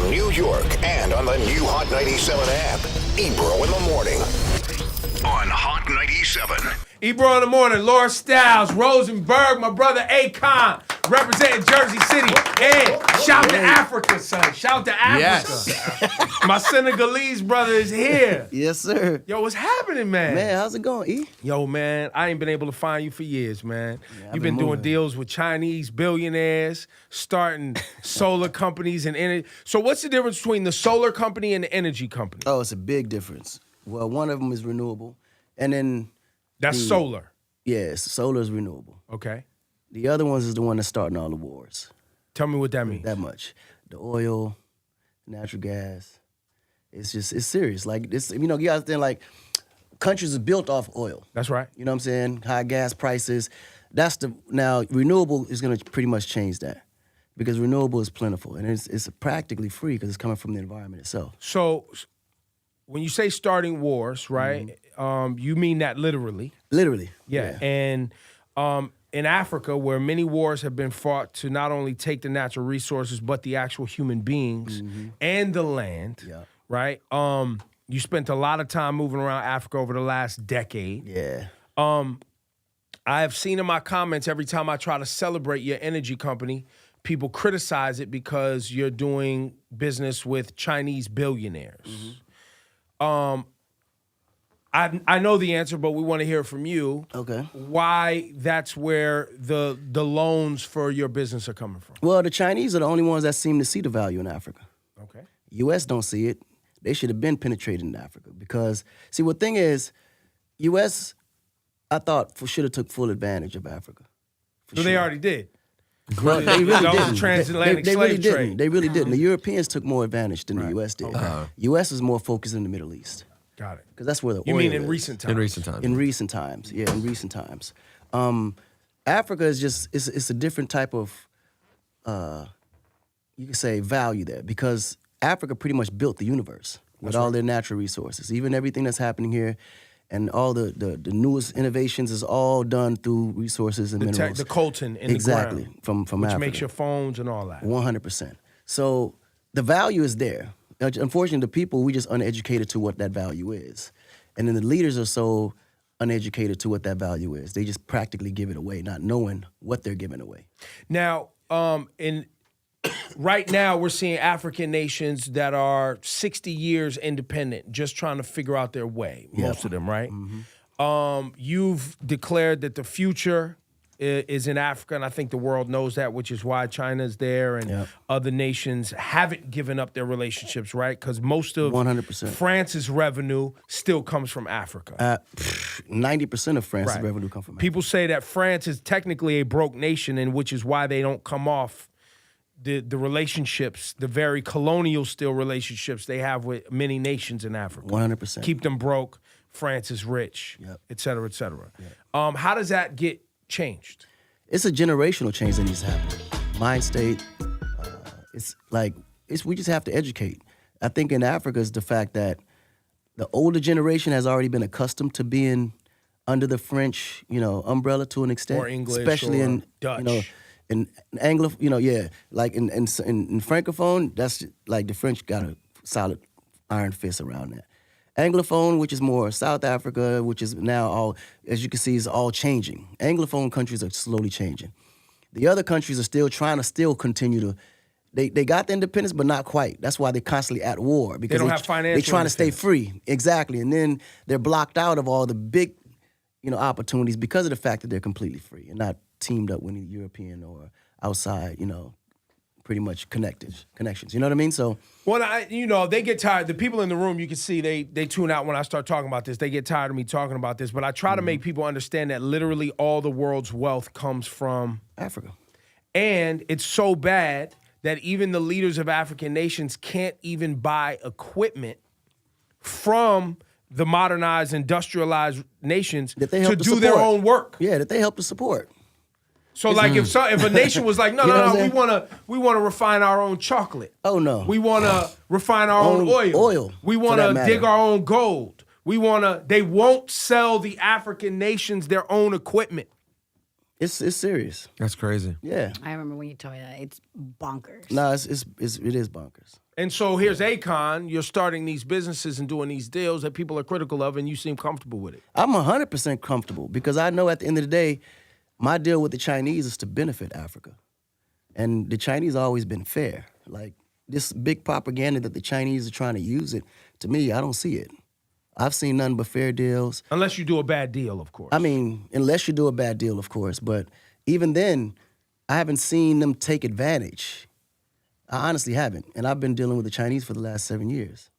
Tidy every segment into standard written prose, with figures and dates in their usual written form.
New York, and on the new Hot 97 app. Ebro in the morning on Hot 97. Ebro in the morning, Laura Styles, Rosenberg, my brother Akon, representing Jersey City. And shout to Africa, son. Shout to Africa. Yes. My Senegalese brother is here. Yes, sir. Yo, what's happening, man? Man, how's it going, E? Yo, man, I ain't been able to find you for years, man. Yeah, You've been doing deals with Chinese billionaires, starting solar companies and energy. So what's the difference between the solar company and the energy company? Oh, it's a big difference. Well, one of them is renewable, and then That's solar. yes, solar is renewable. Okay. The other ones is the one that's starting all the wars. Tell me what that means. That much. The oil, natural gas. It's serious. Like this, you know, you guys think like countries are built off oil. That's right. You know what I'm saying? High gas prices. Now renewable is gonna pretty much change that. Because renewable is plentiful and it's practically free because it's coming from the environment itself. So when you say starting wars, right, you mean that literally. Literally. Yeah. And in Africa, where many wars have been fought to not only take the natural resources, but the actual human beings and the land, right? You spent a lot of time moving around Africa over the last decade. Yeah. I have seen in my comments every time I try to celebrate your energy company, people criticize it because you're doing business with Chinese billionaires. I know the answer, but we want to hear from you. Okay. Why that's where the loans for your business are coming from. Well, the Chinese are the only ones that seem to see the value in Africa. Okay. U.S. don't see it. They should have been penetrating Africa because, see, what thing is, U.S., I thought should have took full advantage of Africa. So they already did. No, they really That was didn't. the transatlantic They slave really trade. didn't. They really didn't. The Europeans took more advantage than the U.S. did. Okay. U.S. is more focused in the Middle East Got it. because that's where the You oil mean in is. recent times? In recent times. In recent times, yeah, in recent times. Africa is just, it's a different type of, you could say, value there because Africa pretty much built the universe with all their natural resources. Even everything that's happening here and all the newest innovations is all done through resources and minerals. The coltan in exactly, the ground. from which Africa. makes your phones and all that. 100%. So the value is there. Unfortunately, the people, we just uneducated to what that value is. And then the leaders are so uneducated to what that value is. They just practically give it away, not knowing what they're giving away. Now, right now we're seeing African nations that are 60 years independent, just trying to figure out their way, most of them, right? You've declared that the future is in Africa, and I think the world knows that, which is why China's there and other nations haven't given up their relationships, right? Because most of 100%. France's revenue still comes from Africa. 90% of France's revenue come from Africa. People say that France is technically a broke nation, and which is why they don't come off the relationships, the very colonial still relationships they have with many nations in Africa. 100%. Keep them broke, France is rich, et cetera, et cetera. How does that get changed? It's a generational change that needs to happen. Mind state, we just have to educate. I think in Africa is the fact that the older generation has already been accustomed to being under the French, umbrella to an extent. Or English especially or in Dutch. In Anglo, like in Francophone, that's like the French got a solid iron fist around that. Anglophone, which is more South Africa, which is now all, as you can see, is all changing. Anglophone countries are slowly changing. The other countries are still trying to continue to, they got the independence, but not quite. That's why they're constantly at war. Because They don't have financial They're trying to stay independence. free. Exactly. And then they're blocked out of all the big, opportunities because of the fact that they're completely free and not teamed up with any European or outside, pretty much connections. You know what I mean? So, well, they get tired. The people in the room, you can see they tune out when I start talking about this. They get tired of me talking about this, but I try to make people understand that literally all the world's wealth comes from Africa. And it's so bad that even the leaders of African nations can't even buy equipment from the modernized, industrialized nations That they to help do to their support. own work. Yeah, that they help to support. So, like, if a nation was like, no, You know what I'm we want to refine our own chocolate. Oh, no. We want to refine our own oil. We for want that to matter. dig our own gold. They won't sell the African nations their own equipment. It's serious. That's crazy. Yeah. I remember when you told me that. It's bonkers. No, it is bonkers. And so here's Akon. You're starting these businesses and doing these deals that people are critical of, and you seem comfortable with it. I'm 100% comfortable because I know at the end of the day, my deal with the Chinese is to benefit Africa. And the Chinese always been fair. Like, this big propaganda that the Chinese are trying to use it, to me, I don't see it. I've seen nothing but fair deals. Unless you do a bad deal, of course. I mean, unless you do a bad deal, of course. But even then, I haven't seen them take advantage. I honestly haven't. And I've been dealing with the Chinese for the last 7 years.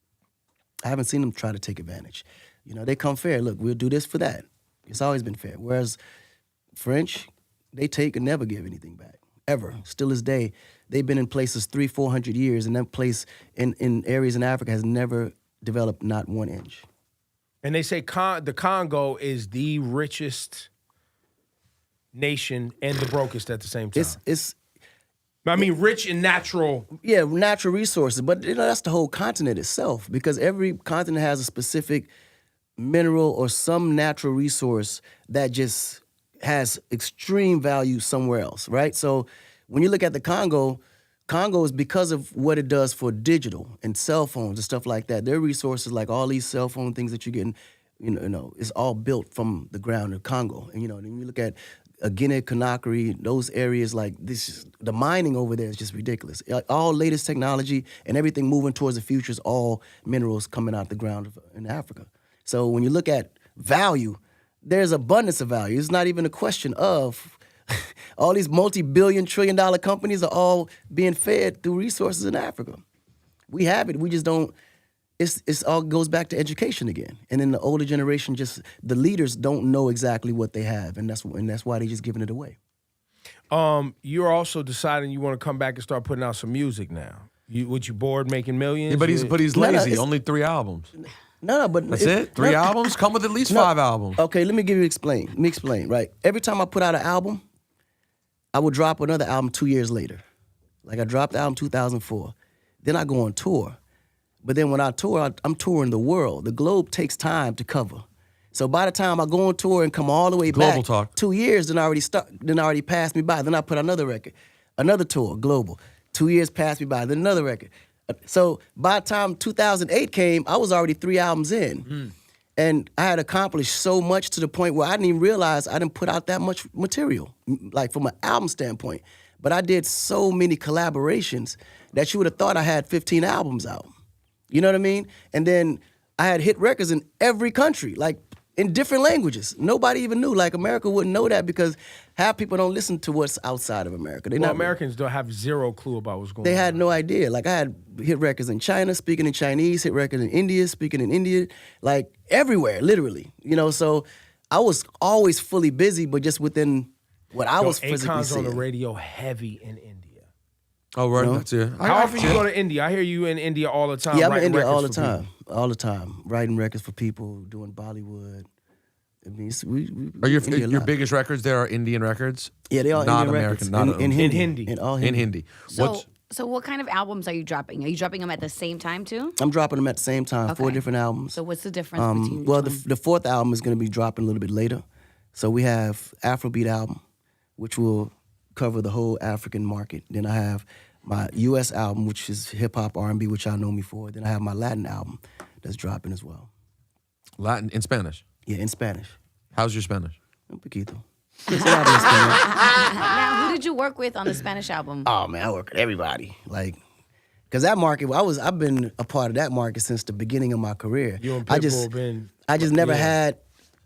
I haven't seen them try to take advantage. You know, they come fair. Look, we'll do this for that. It's always been fair. Whereas French, they take and never give anything back, ever. Still this day, they've been in places 300-400 years, and that place in areas in Africa has never developed not 1 inch. And they say the Congo is the richest nation and the brokest at the same time. I mean, rich in natural. Yeah, natural resources. But you know, that's the whole continent itself, because every continent has a specific mineral or some natural resource that just has extreme value somewhere else, right? So when you look at the Congo is because of what it does for digital and cell phones and stuff like that. Their resources, like all these cell phone things that you're getting, you know, it's all built from the ground of Congo. And, you know, when you look at Guinea, Conakry, those areas, like this, the mining over there is just ridiculous. All latest technology and everything moving towards the future is all minerals coming out the ground in Africa. So when you look at value, there's abundance of value. It's not even a question of all these multi-billion, trillion-dollar companies are all being fed through resources in Africa. We have it. We just don't. It's all goes back to education again. And then the older generation, just the leaders don't know exactly what they have, and that's why they're just giving it away. You're also deciding you want to come back and start putting out some music now. You bored making millions? Yeah, but he's lazy. Only 3 albums. No, but that's it. 3 albums. Come with at least 5 albums. Okay, let me explain. Right, every time I put out an album, I would drop another album 2 years later. Like I dropped the album 2004. Then I go on tour. But then when I tour, I'm touring the world. The globe takes time to cover. So by the time I go on tour and come all the way global back, talk. 2 years then already passed me by. Then I put another record, another tour, global. 2 years passed me by, then another record. So by the time 2008 came, I was already 3 albums in. And I had accomplished so much to the point where I didn't even realize I didn't put out that much material, like from an album standpoint. But I did so many collaborations that you would have thought I had 15 albums out. You know what I mean? And then I had hit records in every country, like in different languages. Nobody even knew. Like America wouldn't know that because half people don't listen to what's outside of America. Americans don't have zero clue about what's going on. They had no idea. Like I had hit records in China, speaking in Chinese, hit records in India, speaking in Indian, like everywhere, literally. You know, so I was always fully busy, but just within what I was physically Akon's seeing. on the radio heavy in India. Oh, right, You know? that's it. How often you go to India? I hear you in India all the time. Yeah, I'm in writing India all the records for time. people. All the time. Writing records for people, doing Bollywood. I mean, Are your India a your lot. biggest records there are Indian records? Yeah, they are not Indian American, records. not in Hindi. Hindi. In all in Hindi. Hindi. So what kind of albums are you dropping? Are you dropping them at the same time too? I'm dropping them at the same time, 4 Okay. different albums. So what's the difference between Well, each one? the 4th album is going to be dropping a little bit later. So we have Afrobeat album, which will cover the whole African market. Then I have my U.S. album, which is hip-hop, R&B, which y'all know me for. Then I have my Latin album that's dropping as well. Latin in Spanish. Yeah, in Spanish. How's your Spanish? Un poquito. It's a lot in Spanish. Now, who did you work with on the Spanish album? Oh, man, I work with everybody. Like, because that market, I've been a part of that market since the beginning of my career. You and I Pitbull just never yeah. had,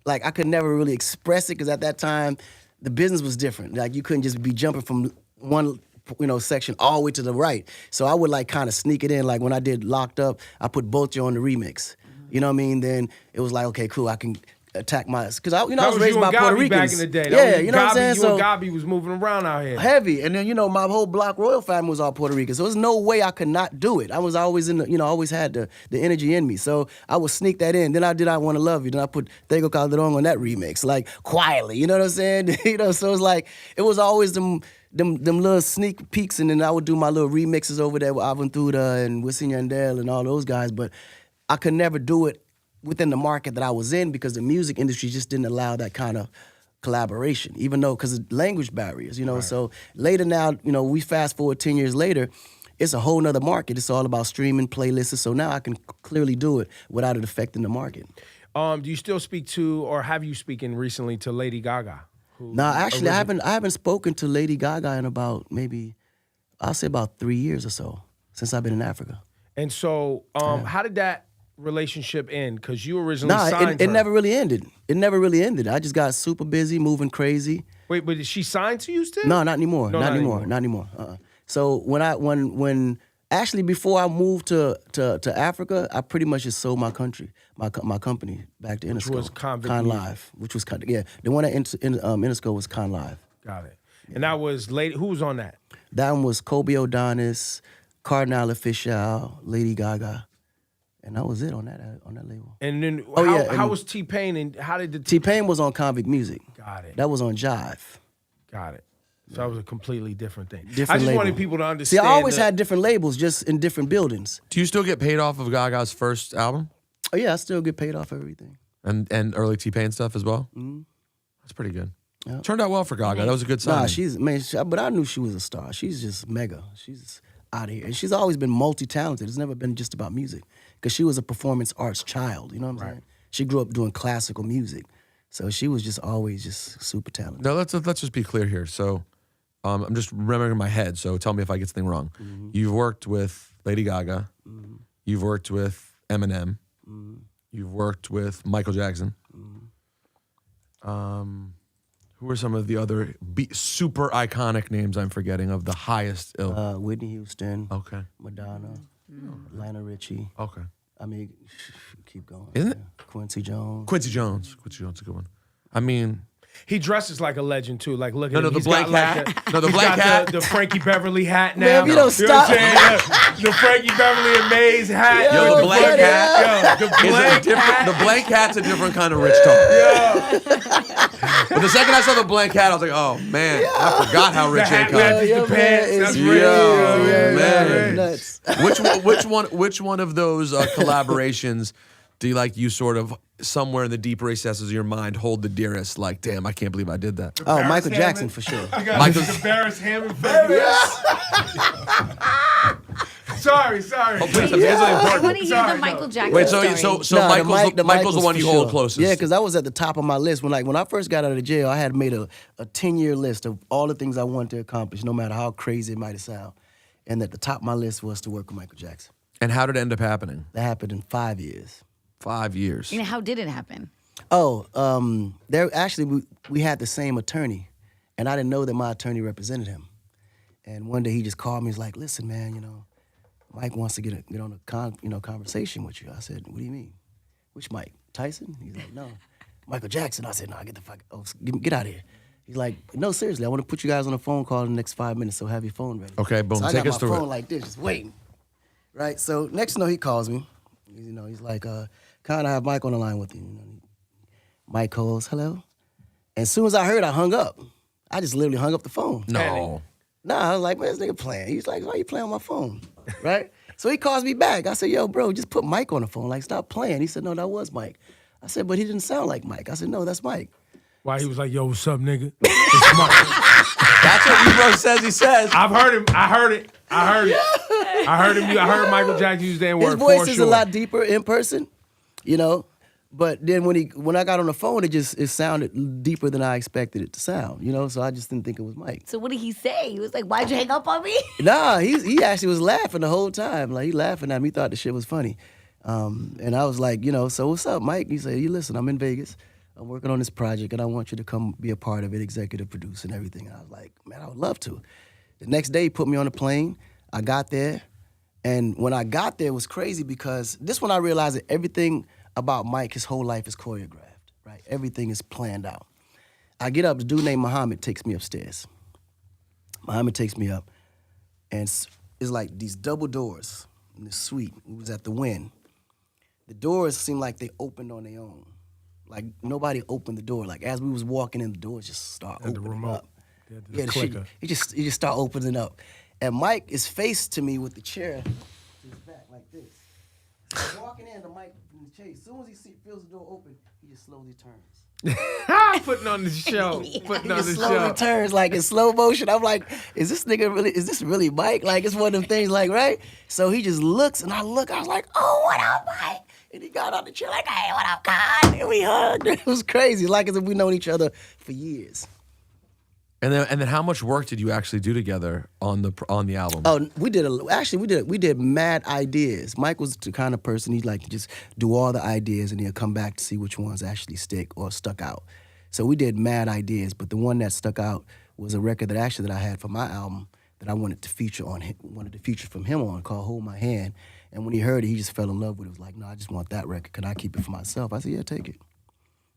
like, I could never really express it because at that time, the business was different. Like, you couldn't just be jumping from one, section all the way to the right. So I would, like, kind of sneak it in. Like, when I did Locked Up, I put Bolter on the remix. You know what I mean? Then it was like, okay, cool, I can attack my, because I was raised by Puerto Ricans. Back in the day. Yeah, you know what I'm saying? You and Gabi was moving around out here. Heavy, and then my whole block royal family was all Puerto Rican, so there's no way I could not do it. I was always always had the energy in me, so I would sneak that in. Then I did I Want to Love You, then I put Tego Calderon on that remix, like quietly, you know what I'm saying? So it's like it was always them little sneak peeks, and then I would do my little remixes over there with Aventura and Wisin Yandel and all those guys, but I could never do it within the market that I was in because the music industry just didn't allow that kind of collaboration, even though, because of language barriers, Right. So later now, we fast forward 10 years later, it's a whole nother market. It's all about streaming playlists. So now I can clearly do it without it affecting the market. Do you still speak to, or have you spoken recently to Lady Gaga? No, actually, I haven't spoken to Lady Gaga in about maybe, I'll say about 3 years or so since I've been in Africa. And so, how did that relationship end? Because you originally signed it her. never really ended. It never really ended. I just got super busy, moving crazy. Wait, but is she signed to you still? No, not anymore. No, not anymore. So when actually before I moved to Africa, I pretty much just sold my company back to Interscope. Which was Convict Con Music. Live, which was the one at Interscope was Con Live. Got it. And that was Lady. Who was on that? That one was Kobe O'Donis, Cardinal Official, Lady Gaga, and that was it on that label. And then and how was T-Pain and how did the T-Pain was on Convict Music. Got it. That was on Jive. Got it. So that was a completely different thing. Different I just label. wanted people to See, understand. I always had different labels, just in different buildings. Do you still get paid off of Gaga's first album Oh yeah, I still get paid off everything. and early T-Pain stuff as well? That's pretty good. Yeah. Turned out well for Gaga. That was a good sign. Nah, but I knew she was a star. She's just mega. She's out of here. And she's always been multi-talented. It's never been just about music. Because she was a performance arts child, you know what I'm saying? She grew up doing classical music. So she was just always just super talented. No, let's just be clear here. So, I'm just remembering in my head. So tell me if I get something wrong. You've worked with Lady Gaga. You've worked with Eminem. You've worked with Michael Jackson. Who are some of the other super iconic names I'm forgetting of the highest ilk? Whitney Houston, Okay. Madonna, Lionel Richie. Okay. I mean, keep going. Isn't it? Quincy Jones. Quincy Jones. Quincy Jones is a good one. I mean, He dresses like a legend too. Like look at No, him. no, the He's black got like hat. a- No, the he's black got hat. The Frankie Beverly hat now. Man, if you don't know what I'm stop. saying? The Frankie Beverly and Maze hat. Yo, the black hat. Yo, the is a blank different, hat. the blank hat's a different kind of rich talk. But the second I saw the blank hat, I was like, oh man, I forgot how The rich hat Akon. matches Yo, the pants. man, That's it's- rich. Yo, Yeah, man. Nuts. Which one of those collaborations do you like? You sort of somewhere in the deep recesses of your mind hold the dearest. Like, damn, I can't believe I did that. Oh, Paris Michael Hammond. Jackson for sure. I got Michael's- the Barris Hammond. Sorry. Oh, please, that's I really want important. to hear Sorry, the no. Michael Jackson Wait, story. so Nah, Michael's the one for you hold sure. closest. Yeah, because that was at the top of my list. When I first got out of jail, I had made a 10-year list of all the things I wanted to accomplish, no matter how crazy it might sound. And at the top of my list was to work with Michael Jackson. And how did it end up happening? That happened in 5 years. 5 years. And how did it happen? Oh, there actually we had the same attorney, and I didn't know that my attorney represented him. And one day he just called me. He's like, "Listen, man, Mike wants to get on a conversation with you." I said, "What do you mean? Which Mike? Tyson?" He's like, "No, Michael Jackson." I said, "No, get the fuck, get out of here." He's like, "No, seriously, I want to put you guys on a phone call in the next 5 minutes, so have your phone ready." Okay, boom, So I take got us my through phone it. like this, just waiting. Right. So next, he calls me. He's like, "Kind of have Mike on the line with you." Mike calls, "Hello," and as soon as I heard, I hung up. I just literally hung up the phone. No. Nah, I was like, "Man, this nigga playing." He's like, "Why you playing on my phone?" Right? So he calls me back. I said, "Yo, bro, just put Mike on the phone. Like, stop playing." He said, "No, that was Mike." I said, "But he didn't sound like Mike." I said, "No, that's Mike." Why he was like, yo, what's up, nigga? It's Mike. That's what Ebro says he says. I've heard him. I heard it. I heard him. I heard Michael Jackson use that word. His voice for is sure. a lot deeper in person, But then when I got on the phone, it sounded deeper than I expected it to sound, So I just didn't think it was Mike. So what did he say? He was like, "Why'd you hang up on me?" Nah, he actually was laughing the whole time. Like, he laughing at me. He thought the shit was funny. And I was like, "So what's up, Mike?" He said, "You listen, I'm in Vegas. I'm working on this project, and I want you to come be a part of it, executive produce and everything." And I was like, "Man, I would love to." The next day, he put me on a plane. I got there. And when I got there, it was crazy because this one I realized that everything about Mike, his whole life is choreographed, right? Everything is planned out. I get up, the dude named Muhammad takes me upstairs. Muhammad takes me up, and it's like these double doors in the suite. It was at the Wynn. The doors seemed like they opened on their own. Like nobody opened the door. Like as we was walking in, the doors just start Had the opening remote. up. The the clicker. shit, it just start opening up. And Mike is faced to me with the chair, his back like this. Walking in, the mic in the chase. As soon as he feels the door open, he just slowly turns. Putting on the show. Putting on the Slowly show. turns like in slow motion. I'm like, is this really Mike? Like, it's one of them things, like, right? So he just looks, and I was like, oh, what up, Mike? And he got on the chair like, hey, what up, God? And we hugged. It was crazy, like as if we known each other for years. And then how much work did you actually do together on the album? Oh, we did mad ideas. Mike was the kind of person he'd like to just do all the ideas and he'll come back to see which ones actually stick or stuck out. So we did mad ideas, but the one that stuck out was a record that I had for my album that I wanted to feature from him on, called Hold My Hand. And when he heard it, he just fell in love with it. He was like, no, I just want that record. Can I keep it for myself? I said, yeah, take it.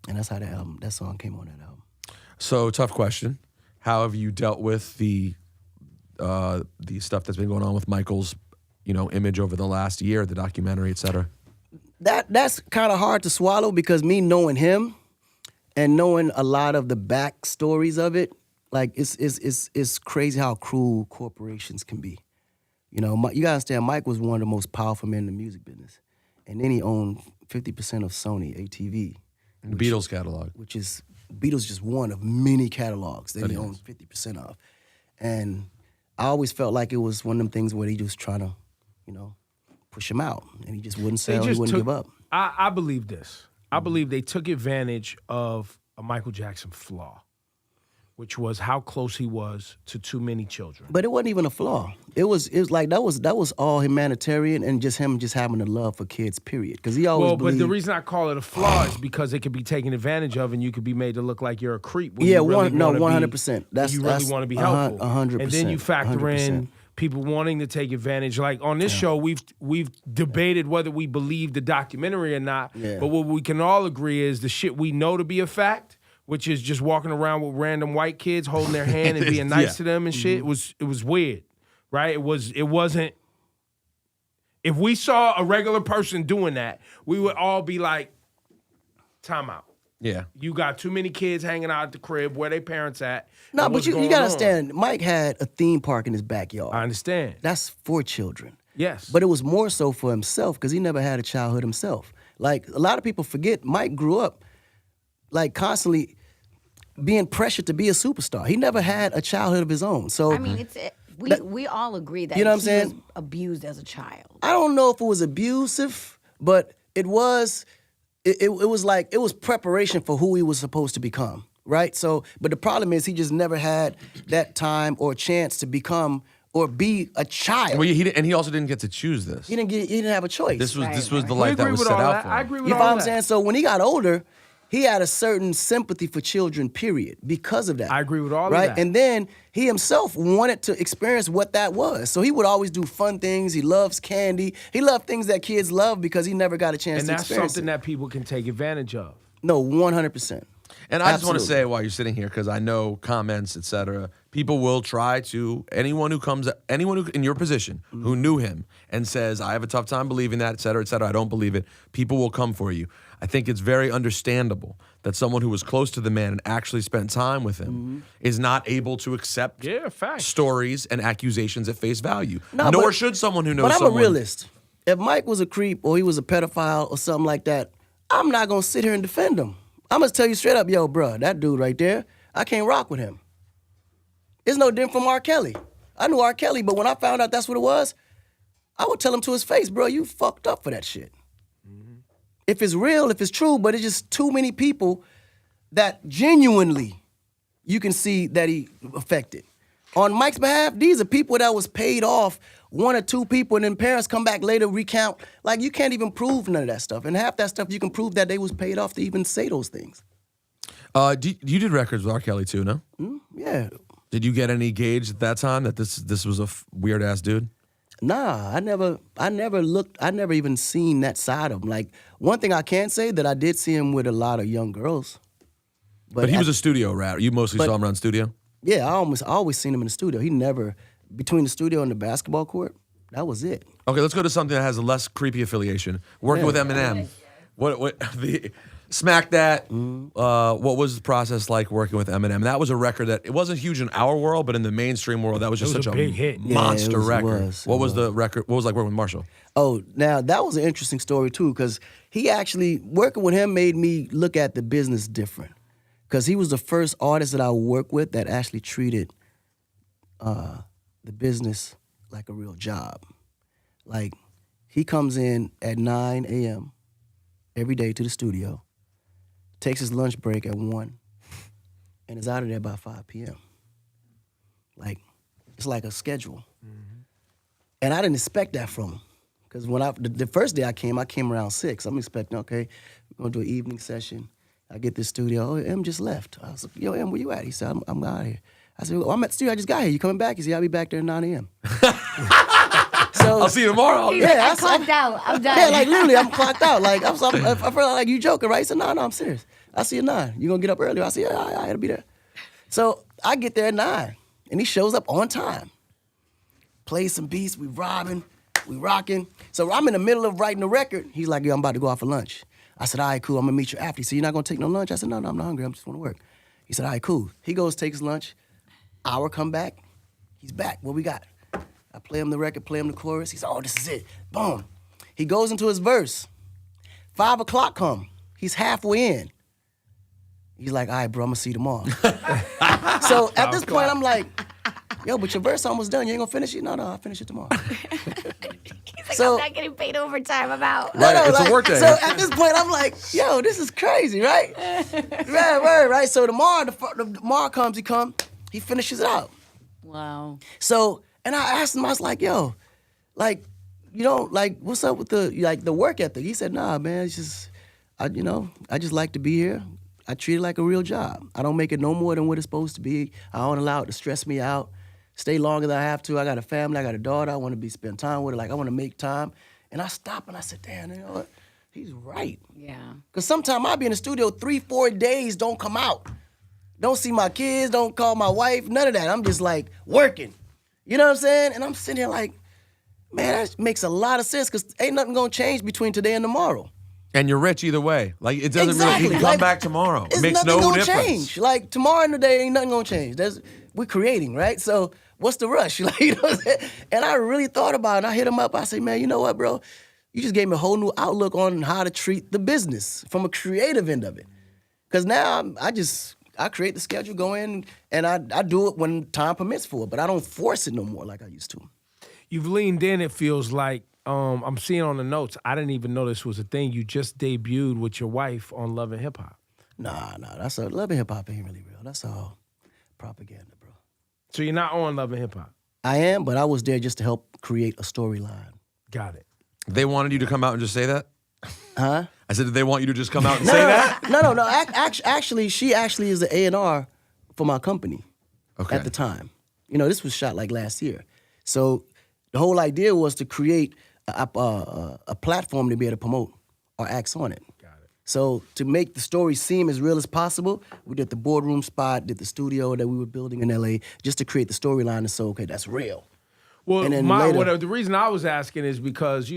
And that's how that song came on that album. So, tough question. How have you dealt with the stuff that's been going on with Michael's, image over the last year, the documentary, et cetera? That's kind of hard to swallow because me knowing him and knowing a lot of the backstories of it, like it's crazy how cruel corporations can be. You gotta understand, Mike was one of the most powerful men in the music business, and then he owned 50% of Sony ATV, The Beatles catalog. which is Beatles just one of many catalogs that he owned 50% of. And I always felt like it was one of them things where he just trying to, push him out. And he just wouldn't sell, he wouldn't give up. I believe this. I believe they took advantage of a Michael Jackson flaw, which was how close he was to too many children. But it wasn't even a flaw. It was like that was all humanitarian and just him just having a love for kids, period. Because he always believed. But the reason I call it a flaw is because it could be taken advantage of and you could be made to look like you're a creep. When Yeah, you really 100%. You really want to be helpful. 100%. And then you factor 100%. in people wanting to take advantage. Like on this show, we've debated whether we believe the documentary or not. Yeah. But what we can all agree is the shit we know to be a fact, which is just walking around with random white kids holding their hand and being nice to them and shit. It was weird, right? It wasn't. If we saw a regular person doing that, we would all be like, time out. Yeah. You got too many kids hanging out at the crib. Where their parents at? No, and but what's you going gotta on? understand, Mike had a theme park in his backyard. I understand. That's for children. Yes. But it was more so for himself because he never had a childhood himself. Like, a lot of people forget, Mike grew up, like, constantly being pressured to be a superstar. He never had a childhood of his own. So I mean, we all agree that You know what I'm he saying? was abused as a child. I don't know if it was abusive, but it was like it was preparation for who he was supposed to become, right? So, but the problem is he just never had that time or chance to become or be a child. Well, he also didn't get to choose this. He didn't have a choice. This was Right, the We life that agree was with set all out that. for I him. agree with You all know what I'm that. saying? So when he got older, he had a certain sympathy for children, period, because of that. I agree with all of right? that. And then he himself wanted to experience what that was. So he would always do fun things. He loves candy. He loved things that kids love because he never got a chance And to that's experience something it. that people can take advantage of. No, 100%. And I just want to Absolutely. say while you're sitting here, because I know comments, etc. People will try to anyone who in your position who knew him and says I have a tough time believing that, etc., etc. I don't believe it. People will come for you. I think it's very understandable that someone who was close to the man and actually spent time with him is not able to accept facts. stories and accusations at face value. No, Nor but- should someone who knows But I'm someone. a realist. If Mike was a creep or he was a pedophile or something like that, I'm not going to sit here and defend him. I'm going to tell you straight up, yo, bro, that dude right there, I can't rock with him. It's no different from R. Kelly. I knew R. Kelly, but when I found out that's what it was, I would tell him to his face, bro, you fucked up for that shit. If it's real, if it's true, but it's just too many people that genuinely you can see that he affected. On Mike's behalf, these are people that was paid off, one or two people, and then parents come back later, recount. Like, you can't even prove none of that stuff. And half that stuff, you can prove that they was paid off to even say those things. You did records with R. Kelly too, no? Yeah. Did you get any gauge at that time that this was a weird ass dude? Nah, I never looked, I never even seen that side of him. Like, one thing I can say that I did see him with a lot of young girls. But he was a studio rat. You mostly saw him around studio? Yeah, I always seen him in the studio. He never, between the studio and the basketball court, that was it. Okay, let's go to something that has a less creepy affiliation. Working with Eminem. Smack That. What was the process like working with Eminem? That was a record that it wasn't huge in our world, but in the mainstream world, that was just such a big hit. monster Yeah, record. What was the record? What was it like working with Marshall? Oh, now that was an interesting story too, because he actually, working with him made me look at the business different. Because he was the first artist that I worked with that actually treated the business like a real job. Like, he comes in at 9 a.m. every day to the studio, takes his lunch break at 1, and is out of there by 5 p.m. Like, it's like a schedule. And I didn't expect that from him. Because when the first day I came around 6. I'm expecting, okay, we're going to do an evening session. I get this studio. Oh, M just left. I was like, yo, M, where you at? He said, I'm out of here. I said, well, I'm at the studio. I just got here. You coming back? He said, I'll be back there at 9 a.m. So I'll see you tomorrow. Yeah, I clocked out. I'm done. yeah, like literally, I'm clocked out. Like I felt like you joking, right? He said, no, I'm serious. I see you at 9. You gonna get up early? I said, yeah, I gotta be there. So I get there at 9, and he shows up on time. Plays some beats. We robbing, we rocking. So I'm in the middle of writing the record. He's like, yo, I'm about to go out for lunch. I said, all right, cool. I'm gonna meet you after. He said, you're not gonna take no lunch? I said, no, I'm not hungry. I just want to work. He said, all right, cool. He goes, takes his lunch. Hour come back. He's back. What we got? I play him the record, play him the chorus. He said, oh, this is it. Boom. He goes into his verse. 5 o'clock come. He's halfway in. He's like, all right, bro, I'm gonna see you tomorrow. So at this point, I'm like, yo, but your verse almost done. You ain't gonna finish it? No, I'll finish it tomorrow. He's like, So- I'm not getting paid overtime. I'm out. Right, it's a work day. So at this point, I'm like, yo, this is crazy, right? right. So tomorrow, tomorrow comes, he finishes it out. Wow. So, and I asked him, I was like, yo, like, you know, like, what's up with the work ethic? He said, nah, man, it's just, I just like to be here. I treat it like a real job. I don't make it no more than what it's supposed to be. I don't allow it to stress me out. Stay longer than I have to. I got a family, I got a daughter. I want to spend time with her. Like, I want to make time. And I stopped and I said, damn, you know what? He's right. Yeah. Because sometimes I'll be in the studio 3-4 days, don't come out. Don't see my kids, don't call my wife, none of that. I'm just like working. You know what I'm saying? And I'm sitting here like, man, that makes a lot of sense because ain't nothing gonna change between today and tomorrow. And you're rich either way. Like, it doesn't Exactly. really, he can come Like, back tomorrow. It It's makes nothing no gonna difference. change. Like tomorrow and the day ain't nothing gonna change. We're creating, right? So what's the rush? Like, you know what I'm saying? And I really thought about it. And I hit him up. I said, man, you know what, bro? You just gave me a whole new outlook on how to treat the business from a creative end of it. Because now I create the schedule, go in, and I do it when time permits for it. But I don't force it no more like I used to. You've leaned in, it feels like. I'm seeing on the notes, I didn't even know this was a thing. You just debuted with your wife on Love and Hip Hop. Nah, that's Love and Hip Hop ain't really real. That's all propaganda, bro. So you're not on Love and Hip Hop. I am, but I was there just to help create a storyline. Got it. They wanted you to come out and just say that? Huh? I said, did they want you to just come out and say that? No. Actually, she actually is the A&R for my company Okay. at the time. You know, this was shot like last year. So the whole idea was to create a platform to be able to promote our acts on it. Got it. So to make the story seem as real as possible, we did the boardroom spot, did the studio that we were building in LA, just to create the storyline and so, okay, that's real. Well, And then later- the reason I was asking is because,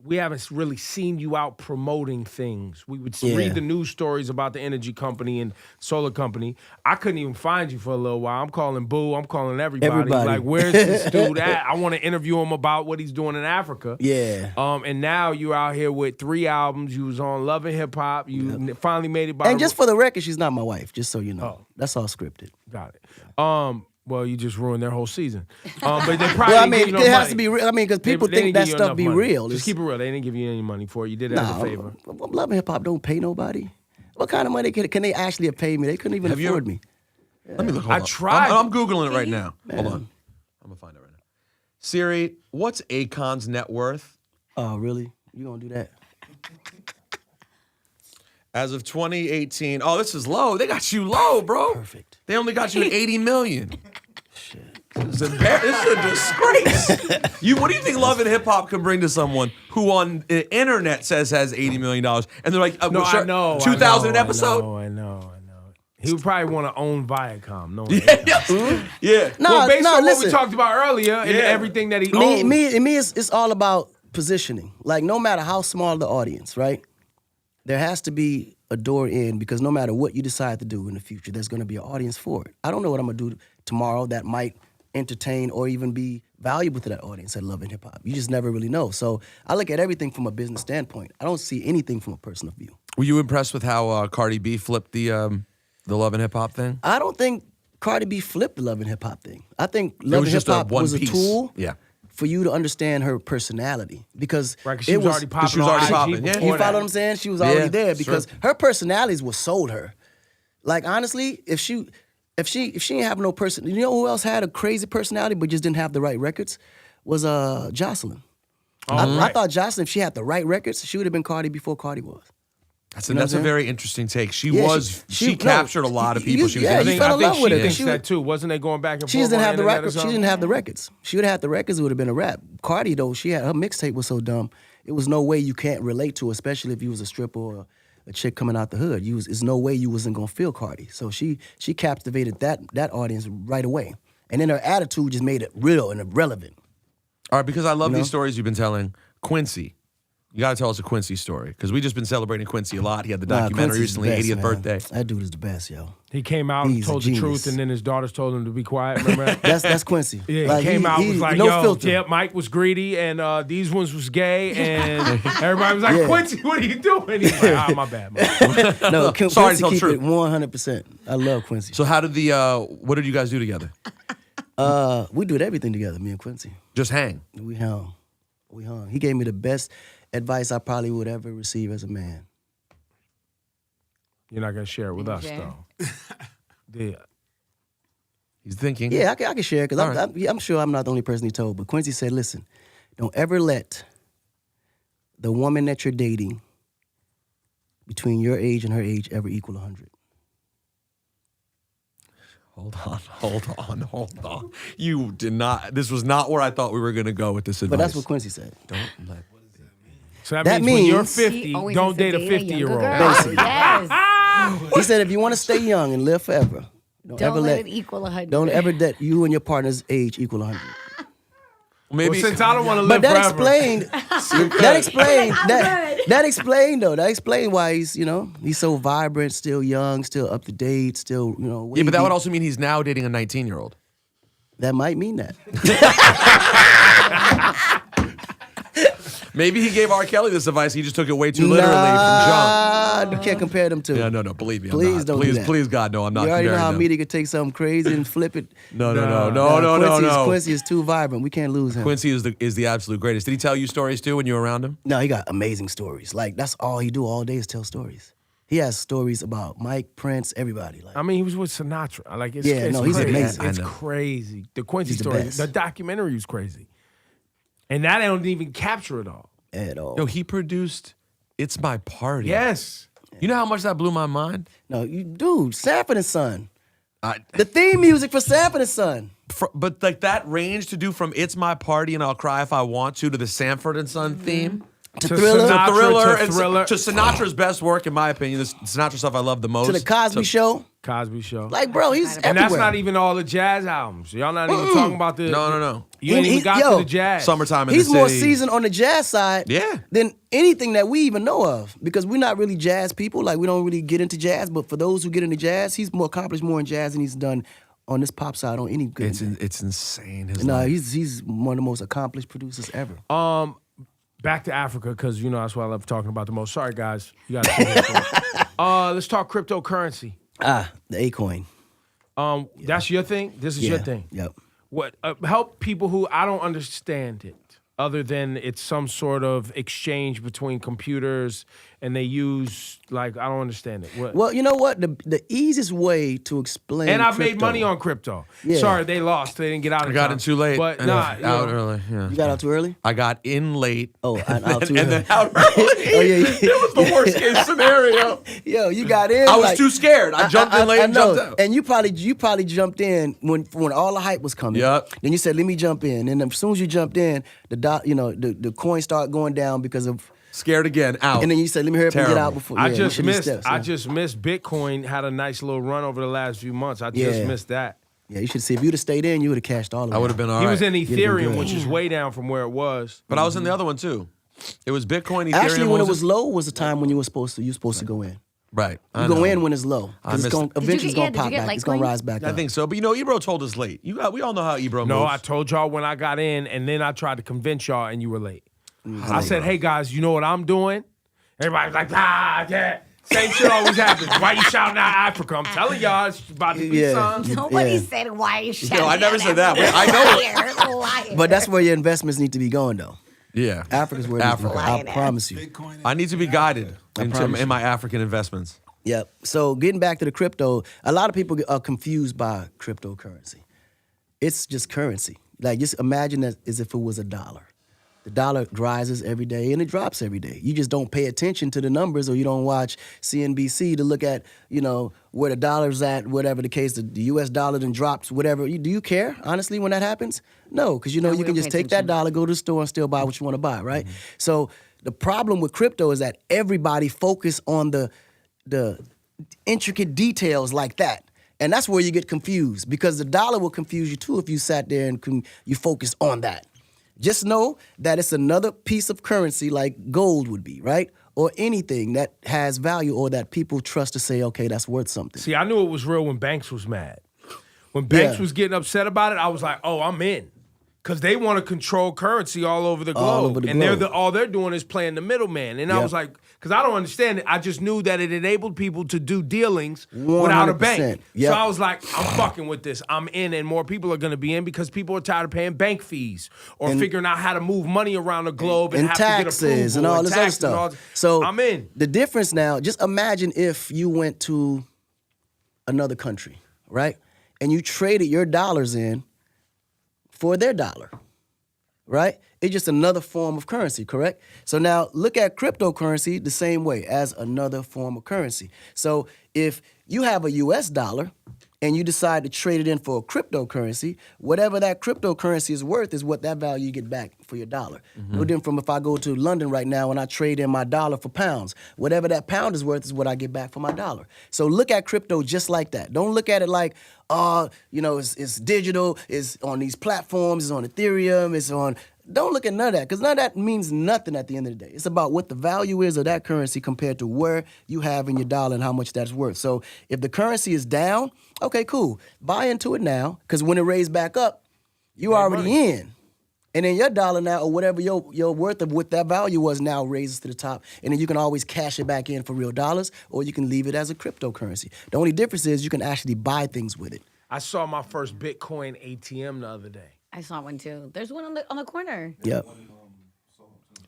we haven't really seen you out promoting things. We would Yeah. read the news stories about the energy company and solar company. I couldn't even find you for a little while. I'm calling Boo. I'm calling everybody. Like, where's this dude at? I want to interview him about what he's doing in Africa. Yeah. And now you're out here with 3 albums. You was on Love and Hip Hop. You finally made it by. And just for the record, she's not my wife, just so you know. Oh. That's all scripted. Got it. Well, you just ruined their whole season. But they probably Well, I didn't mean, give you no it has money. to be real. I mean, because people They didn't think that give you stuff enough be money. real. Just keep it real. They didn't give you any money for it. You did it as a favor. Love and Hip Hop don't pay nobody. What kind of money can they actually have paid me? They couldn't even Have you afford ever- me. Let me look. Hold I on. tried. I'm Googling it right now. Hold on. I'm going to find it right now. Siri, what's Akon's net worth? Oh, really? You gonna do that? As of 2018. Oh, this is low. They got you low, bro. Perfect. They only got you at 80 million. Shit. This is a disgrace. What do you think Love and Hip Hop can bring to someone who on the internet says has $80 million? And they're like, No, sure, I know. 2,000 an episode? I know. He would probably want to own Viacom. No, Yeah. No, well, based on what listen. we talked about earlier and everything that he owns. Me, it's all about positioning. Like, no matter how small the audience, right? there has to be a door in because no matter what you decide to do in the future, there's going to be an audience for it. I don't know what I'm going to do tomorrow that might entertain or even be valuable to that audience that love hip hop. You just never really know. So I look at everything from a business standpoint. I don't see anything from a personal view. Were you impressed with how Cardi B flipped the Love and Hip Hop thing? I don't think Cardi B flipped the Love and Hip Hop thing. I think Love and just Hip Hop one was a piece. tool Yeah. for you to understand her personality because Right, 'cause she was already popping. she was already on IG popping, yeah. before you follow that. what I'm saying? She was already Yeah, there because sure. her personality is what sold her. Like honestly, if she didn't have no person, you know who else had a crazy personality but just didn't have the right records? Was Jocelyn. I right. thought Jocelyn, if she had the right records, she would have been Cardi before Cardi was. That's You know what I'm a saying? very interesting take. She Yeah, was she no, captured a lot of people. you- She was yeah, I you think, fell I in think love she with her, thinks she that was- too. Wasn't they going back and She forth? just didn't on have the internet or records. She something? didn't have the records. She would have had the records, it would have been a rap. Cardi though, her mixtape was so dumb. It was no way you can't relate to, her, especially if you was a stripper or a chick coming out the hood. There's no way you wasn't gonna feel Cardi. So she captivated that audience right away. And then her attitude just made it real and relevant. All right, because I love You know? these stories you've been telling. Quincy, you got to tell us a Quincy story because we just been celebrating Quincy a lot. He had the documentary Quincy's the recently, best, 80th man. birthday. That dude is the best, yo. He came out and He's a told the truth, genius. and then his daughters told him to be quiet. Remember that? That's Quincy. Yeah, Like, he came out was like, no yo, filter. yeah, Mike was greedy, and these ones was gay, and everybody was like, Yeah. Quincy, what are you doing? He's like, my bad, man. No, Sorry Quincy to tell the keep truth. it 100%. I love Quincy. So how did what did you guys do together? We did everything together, me and Quincy. Just hang. We hung. He gave me the best advice I probably would ever receive as a man. You're not going to share it with us, Okay. though. Yeah. He's thinking. Yeah, I can share because All right. I'm sure I'm not the only person he told. But Quincy said, listen, don't ever let the woman that you're dating between your age and her age ever equal 100. Hold on. You did not. This was not where I thought we were going to go with this advice. But that's what Quincy said. Don't let. So that, That means when you're means- 50, He always don't has to date a younger 50-year-old. girl. Basically. Yes. He said if you want to stay young and live forever, don't ever Don't let let it equal 100. don't ever let you and your partner's age equal 100. Maybe Well, since I don't want to live But that forever. explained why he's so vibrant, still young, still up to date, still Yeah, but that wavy. would also mean he's now dating a 19-year-old. That might mean that. Maybe he gave R. Kelly this advice. He just took it way too literally from jump. You can't compare them two. Yeah, no, believe me. I'm Please not. don't Please, do that. please, God, no, I'm not You already know comparing how them. media could take something crazy and flip it. No. Quincy is too vibrant. We can't lose him. Quincy is the absolute greatest. Did he tell you stories too when you were around him? No, he got amazing stories. Like that's all he do all day is tell stories. He has stories about Mike, Prince, everybody. Like I mean, he was with Sinatra. Like, it's, Yeah, it's no, he's crazy. amazing. It's I know. crazy. The Quincy He's the story, best. the documentary was crazy. And that don't even capture it all. at all. Yo, he produced "It's My Party." Yes. You know how much that blew my mind? No, you dude, Sanford and Son. I, The theme music for Sanford and Son. but like that range to do from "It's My Party" and "I'll Cry If I Want to" the Sanford and Son theme. To Thriller. Sinatra, To Thriller, to and Thriller. to Sinatra's best work, in my opinion. The Sinatra stuff I love the most. To the Cosby Show. Cosby Show. Like, bro, he's and that's everywhere. not even all the jazz albums. Y'all not even talking about the. No. You ain't He- even got yo, to the jazz. Summertime in He's the more City. seasoned on the jazz side Yeah. than anything that we even know of. Because we're not really jazz people. Like, we don't really get into jazz. But for those who get into jazz, he's more accomplished more in jazz than he's done on this pop side on any good. It's insane. His No, life. he's one of the most accomplished producers ever. Back to Africa, because that's what I love talking about the most. Sorry, guys. You got to Let's talk cryptocurrency. The Akon. That's your thing? This is your thing? Yep. What help people who I don't understand it, other than it's some sort of exchange between computers and they use I don't understand it. What? Well, you know what? The easiest way to explain And I've made crypto- money on crypto. Yeah. Sorry, they lost. They didn't get out. I got in too late. But and nah, out early. Yeah. You got out too early? I got in late. Oh, out too and early. then out early. Oh, yeah. It was the worst case scenario. Yo, you got in. I was like- too scared. I jumped in late and know. jumped out. And you probably jumped in when all the hype was coming. Yup. Then you said, "Let me jump in." And as soon as you jumped in, the coin started going down because of. Scared again. Out. And then you said, "Let me hurry up and get Terrible. out before." I yeah, just you should be missed. steps, I yeah. just missed. Bitcoin had a nice little run over the last few months. I just Yeah. missed that. Yeah, you should see. If you'd have stayed in, you would have cashed all of it. I would have been all He right. was in been Ethereum, good. which is way down from where it was. But I was in the other one too. It was Bitcoin, Ethereum. Actually, when what it was low was the time when you were supposed to go in. Right. You go in when it's low. 'Cause it's missed- eventually it's going to did you pop get back. It's going to Litecoin? rise back I up. think so. But Ebro told us late. We all know how Ebro No, moves. I told y'all when I got in, and then I tried to convince y'all, and you were late. I said, hey, guys, you know what I'm doing? Everybody's like, yeah. Same shit always happens. Why you shouting out Africa? I'm telling y'all, it's about to be Yeah. something. Nobody Yeah. said why you shouting. No, I never out said that. Africa. I know Liar. But that's where your investments need to be going, though. Yeah. Africa's where it needs to be Africa. going. I promise you. Bitcoin. I need to be guided promise in my African investments. Yep. So getting back to the crypto, a lot of people are confused by cryptocurrency. It's just currency. Like, just imagine that as if it was a dollar. The dollar rises every day and it drops every day. You just don't pay attention to the numbers, or you don't watch CNBC to look at, where the dollar's at, whatever the case, the US dollar then drops, whatever. Do you care, honestly, when that happens? No, because No, you we can don't just pay take that attention. dollar, go to the store and still buy what you want to buy, right? So the problem with crypto is that everybody focus on the intricate details like that. And that's where you get confused, because the dollar will confuse you too if you sat there and you focus on that. Just know that it's another piece of currency like gold would be, right? Or anything that has value or that people trust to say, okay, that's worth something. See, I knew it was real when Banks was mad. When Banks Yeah. was getting upset about it, I was like, oh, I'm in. Because they want to control currency all over the globe. All over the and globe. all they're doing is playing the middleman. And I Yep. was like, because I don't understand it. I just knew that it enabled people to do dealings without a bank. 100%. Yep. So I was like, I'm fucking with this. I'm in, and more people are going to be in because people are tired of paying bank fees or figuring out how to move money around the globe and, And have taxes to get approval and all this other taxes and all- stuff. So I'm in. The difference now, just imagine if you went to another country, right? And you traded your dollars in for their dollar, right? It's just another form of currency, correct? So now look at cryptocurrency the same way, as another form of currency. So if you have a US dollar and you decide to trade it in for a cryptocurrency, whatever that cryptocurrency is worth is what that value you get back for your dollar. No different from if I go to London right now and I trade in my dollar for pounds. Whatever that pound is worth is what I get back for my dollar. So look at crypto just like that. Don't look at it like, it's digital, it's on these platforms, it's on Ethereum, it's on... Don't look at none of that, because none of that means nothing at the end of the day. It's about what the value is of that currency compared to where you have in your dollar and how much that's worth. So if the currency is down, okay, cool. Buy into it now, because when it raises back up, you already in. And then your dollar now, or whatever your worth of what that value was now raises to the top. And then you can always cash it back in for real dollars, or you can leave it as a cryptocurrency. The only difference is you can actually buy things with it. I saw my first Bitcoin ATM the other day. I saw one too. There's one on the corner. Yep.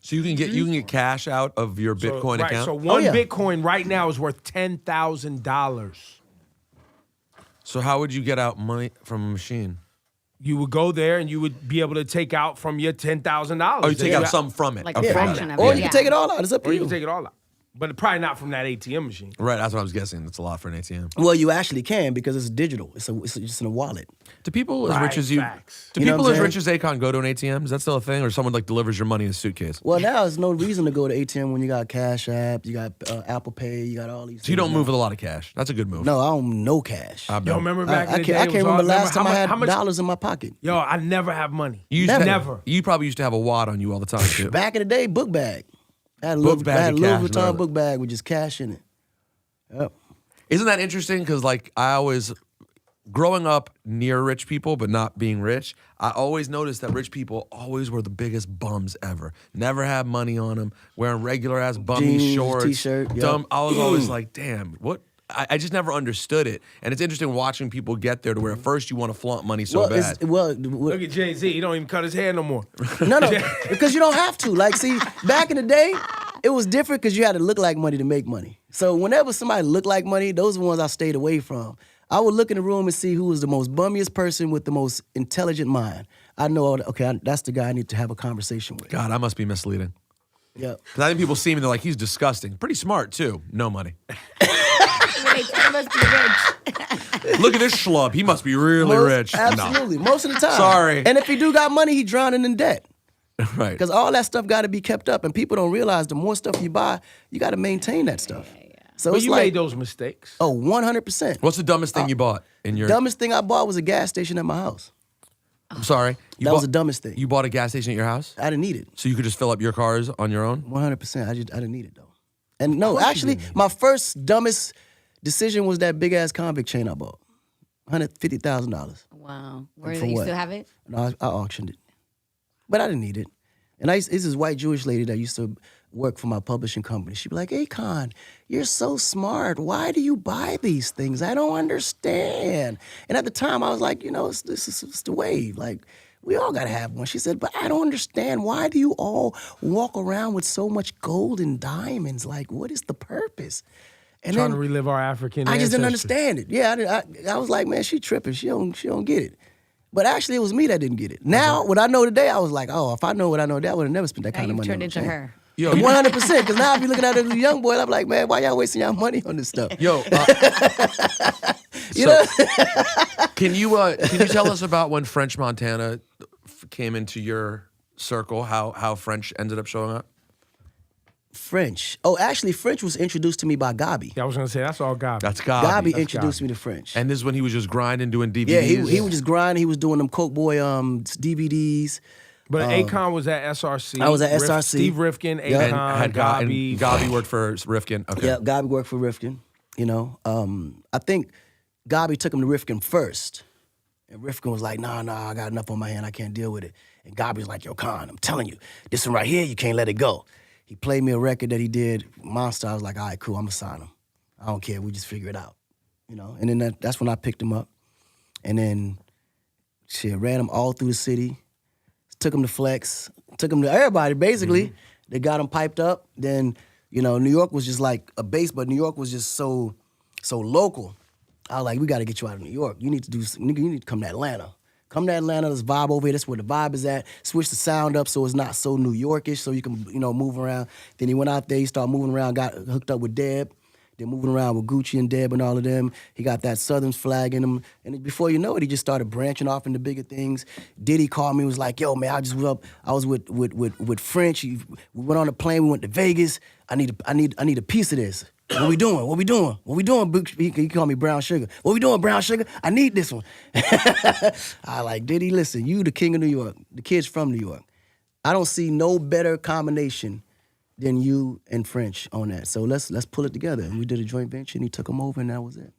So you can get cash out of your Bitcoin right, account. So one yeah. Bitcoin right now is worth $10,000. So how would you get out money from a machine? You would go there and you would be able to take out from your $10,000. Oh, you take out some from it. Like Okay. a fraction of it. Or you yeah. can take it all out. It's up to Or you. you can take it all out. But probably not from that ATM machine. Right, that's what I was guessing. That's a lot for an ATM. Well, you actually can, because it's digital. It's just in a wallet. Do people as Right, rich as you? facts. Do You know people what as I'm rich as Akon go to an ATM? Is that still a thing, or someone like delivers your money in a suitcase? Well, now there's no reason to go to ATM when you got Cash App, you got Apple Pay, you got all these. So you don't things move now. with a lot of cash. That's a good move. No, I don't know cash. I Yo, bet. remember back in I the can't, day? I can't remember last time I had how much, dollars in my pocket. Yo, I never have money. You used to- Never. You probably used to have a wad on you all the time too. Back in the day, book bag. I had a Book Louis, bag I had a of Louis cash, Vuitton never. book bag with just cash in it. Yep. Isn't that interesting? Because like I always, growing up near rich people but not being rich, I always noticed that rich people always were the biggest bums ever. Never had money on them, wearing regular ass bummy Jeans, shorts, t-shirt, yep. dumb. I was always like, damn, what? I just never understood it, and it's interesting watching people get there to where at first you want to flaunt money so bad. Look at Jay-Z. He don't even cut his hair no more. No, because you don't have to. Like, see, back in the day, it was different because you had to look like money to make money. So whenever somebody looked like money, those are the ones I stayed away from. I would look in the room and see who was the most bummiest person with the most intelligent mind. I know, okay, that's the guy I need to have a conversation with. God, I must be misleading. Yep. Because I think people see me and they're like, he's disgusting. Pretty smart too. No money. Wait, he must be rich. Look at this schlub. He must be really rich. No. Absolutely, most of the time. Sorry. And if he do got money, he drowning in debt. Right. Because all that stuff got to be kept up, and people don't realize the more stuff you buy, you got to maintain that stuff. So But it's you like, made those mistakes. oh, 100%. What's the dumbest thing you bought in your? Dumbest thing I bought was a gas station at my house. I'm sorry. That was the dumbest thing. You bought a gas station at your house? I didn't need it. So you could just fill up your cars on your own? 100%. I didn't need it though. And no, actually, my first dumbest decision was that big ass convict chain I bought. $150,000. Wow. Where For do you what? still have it? No, I auctioned it, but I didn't need it. And it's this white Jewish lady that used to work for my publishing company. She'd be like, Akon, you're so smart. Why do you buy these things? I don't understand. And at the time, I was like, this is the wave. Like, we all got to have one. She said, but I don't understand. Why do you all walk around with so much gold and diamonds? Like, what is the purpose? And Trying to relive our African I just didn't ancestry. understand it. Yeah, I was like, man, she tripping. She don't get it. But actually, it was me that didn't get it. Now, what I know today, I was like, oh, if I know what I know today, I would have never spent that Now kind of you've money. turned on into a chain. her. Yo, 100%. Because now, if you're looking at a young boy, I'm like, man, why y'all wasting y'all money on this stuff? Yo, You know? can you tell us about when French Montana came into your circle? How French ended up showing up? French. Oh, actually, French was introduced to me by Gabi. Yeah, I was gonna say that's all God. That's Gabi. Gabi That's introduced Gabi. me to French. And this is when he was just grinding, doing DVDs. Yeah, he was just grinding. He was doing them Coke Boy DVDs. But Akon was at SRC. I was at SRC. Steve Rifkin, Akon, Yeah. and had Gabi. and Gabi worked for Rifkin. Okay. Yeah, Gabi worked for Rifkin. I think Gabi took him to Rifkin first. And Rifkin was like, nah, I got enough on my hand. I can't deal with it. And Gabi was like, yo, Khan, I'm telling you, this one right here, you can't let it go. He played me a record that he did, Monster. I was like, all right, cool, I'm going to sign him. I don't care. We just figure it out. And then that's when I picked him up. And then, ran him all through the city. Took him to Flex. Took him to everybody, basically. Mm-hmm. They got him piped up. Then, New York was just like a base, but New York was just so local. I was like, we got to get you out of New York. You need to come to Atlanta. Come to Atlanta, let's vibe over here. That's where the vibe is at. Switch the sound up so it's not so New Yorkish, so you can, move around. Then he went out there, he started moving around, got hooked up with Deb. Then moving around with Gucci and Deb and all of them. He got that Southern flag in him. And before you know it, he just started branching off into bigger things. Diddy called me, was like, yo, man, I was with French. We went on a plane, we went to Vegas. I need a piece of this. What we doing? He called me Brown Sugar. What we doing, Brown Sugar? I need this one. I like, Diddy, listen, you the king of New York. The kid's from New York. I don't see no better combination than you and French on that. So let's pull it together. And we did a joint venture, and he took him over, and that was it.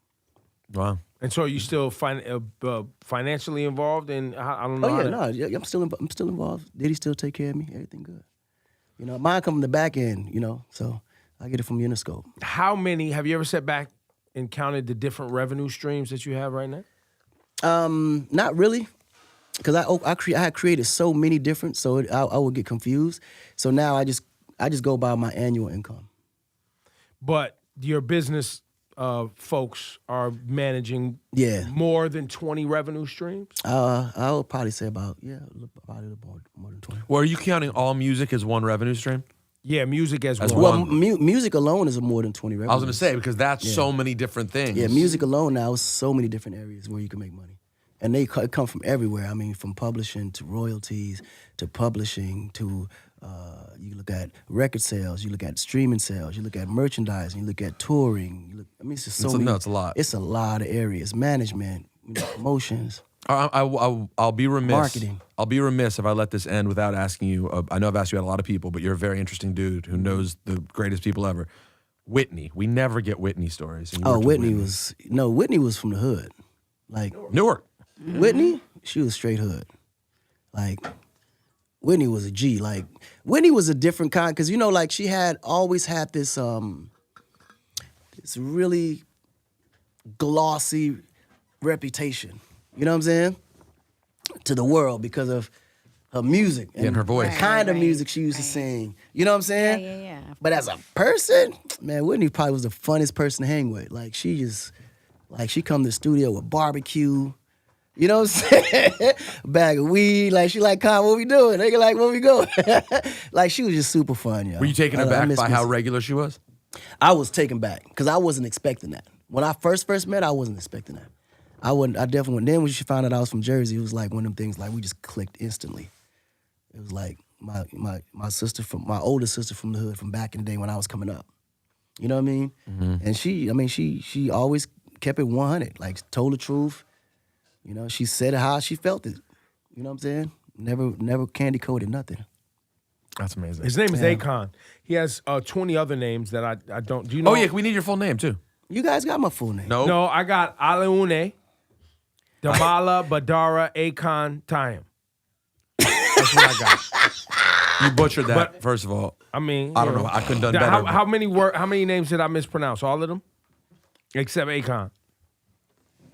Wow. And so are you still financially involved? And I don't know. Oh yeah, I'm still involved. Diddy still take care of me. Everything good. Mine come from the back end. So I get it from Uniscope. How many have you ever sat back and counted the different revenue streams that you have right now? Not really, because I had created so many different, so I would get confused. So now I just go by my annual income. But your business folks are managing more than 20 revenue streams? I would probably say about more than 20. Well, are you counting all music as one revenue stream? Yeah, music as one. Well, music alone is more than 20 revenue. I was going to say, because that's so many different things. Yeah, music alone now is so many different areas where you can make money. And they come from everywhere. I mean, from publishing to royalties to publishing to, you look at record sales, you look at streaming sales, you look at merchandising, you look at touring. It's just so many. No, it's a lot. It's a lot of areas. Management, promotions. I'll be remiss. Marketing. I'll be remiss if I let this end without asking you. I know I've asked you about a lot of people, but you're a very interesting dude who knows the greatest people ever. Whitney. We never get Whitney stories. And you worked with Whitney was from the hood. Like Newark. Whitney, she was straight hood. Like Whitney was a G. Like Whitney was a different kind because she had always had this this really glossy reputation. You know what I'm saying? To the world because of her music and her voice. The kind of music she used to sing. You know what I'm saying? Yeah. But as a person, man, Whitney probably was the funnest person to hang with. Like she come to the studio with barbecue. You know what I'm saying? Bag of weed. Like she like, Con, what we doing? They like, where we going? Like she was just super fun, yo. Were you taken aback by how regular she was? I was taken back because I wasn't expecting that. When I first met her, I wasn't expecting that. I definitely wouldn't. Then when she found out I was from Jersey, it was like one of them things like we just clicked instantly. It was like my sister my older sister from the hood from back in the day when I was coming up. You know what I mean? Mm-hmm. And she always kept it 100, like told the truth. She said how she felt it. You know what I'm saying? Never candy coated nothing. That's amazing. His name is Akon. He has 20 other names that I don't. Do you know? Oh yeah, we need your full name too. You guys got my full name. No, I got Aleune, Damala, Badara, Akon, Tayam. That's what I got. You butchered that. First of all, I mean, I don't know. I couldn't done better. How many names did I mispronounce? All of them, except Akon.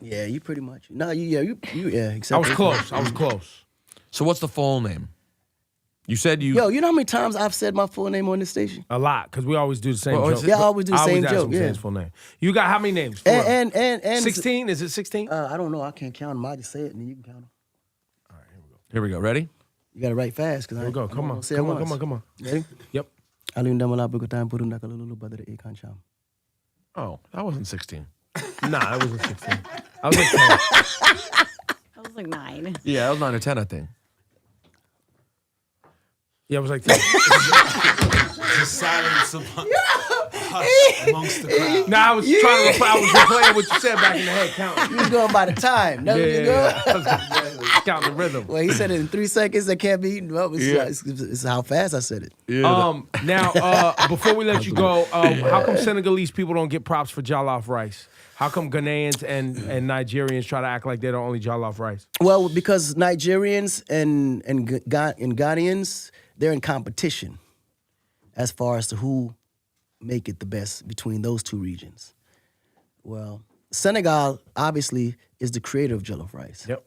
Yeah, you pretty much. No, you except I was close. I was close. So what's the full name? You said you. Yo, you know how many times I've said my full name on this station? A lot, because we always do the same Well, joke. Yeah, I always do the same ask joke. him to say Yeah. his full name. You got how many names? And 16? Is it 16? I don't know. I can't count them. I just say it and then you can count them. Here we go. Ready? You got to write fast. Here we go. Come on. Come on. Ready? Yep. Alun damala bukutan purun nakalulu badara Akon cham. Oh, that wasn't 16. Nah, that wasn't 16. I was like 10. I was like 9. Yeah, that was 9 or 10, I think. Yeah, it was like 10. Just silence amongst the crowd. Nah, I was trying to reply. I was replaying what you said back in the head, counting. You was going by the time. That was you going? I was counting the rhythm. Well, he said it in 3 seconds. That can't be eaten. Well, it's how fast I said it. Now, before we let you go, how come Senegalese people don't get props for jollof rice? How come Ghanaians and Nigerians try to act like they're the only jollof rice? Well, because Nigerians and Ghanaians, they're in competition as far as to who make it the best between those two regions. Well, Senegal obviously is the creator of jollof rice. Yep.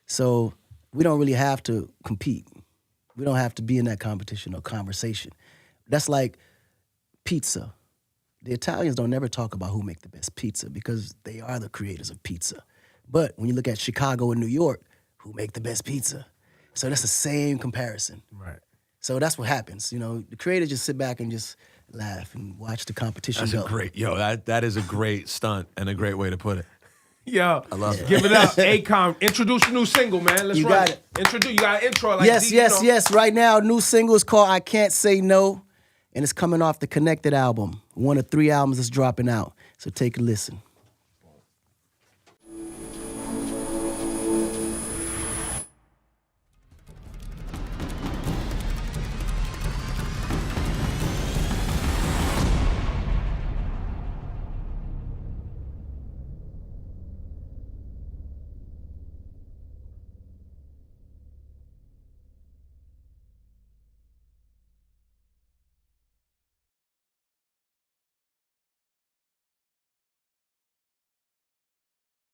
So we don't really have to compete. We don't have to be in that competition or conversation. That's like pizza. The Italians don't never talk about who make the best pizza because they are the creators of pizza. But when you look at Chicago and New York, who make the best pizza? So that's the same comparison. Right. So that's what happens. You know, the creators just sit back and just laugh and watch the competition That's go. a great, that is a great stunt and a great way to put it. Yo, I love it. Give it up. Akon, introduce a new single, man. Let's You run got it. Introduce. You got an intro like Yes, D, yes, you know. yes. Right now, new single is called I Can't Say No, and it's coming off the Connected album, one of 3 albums that's dropping out. So take a listen.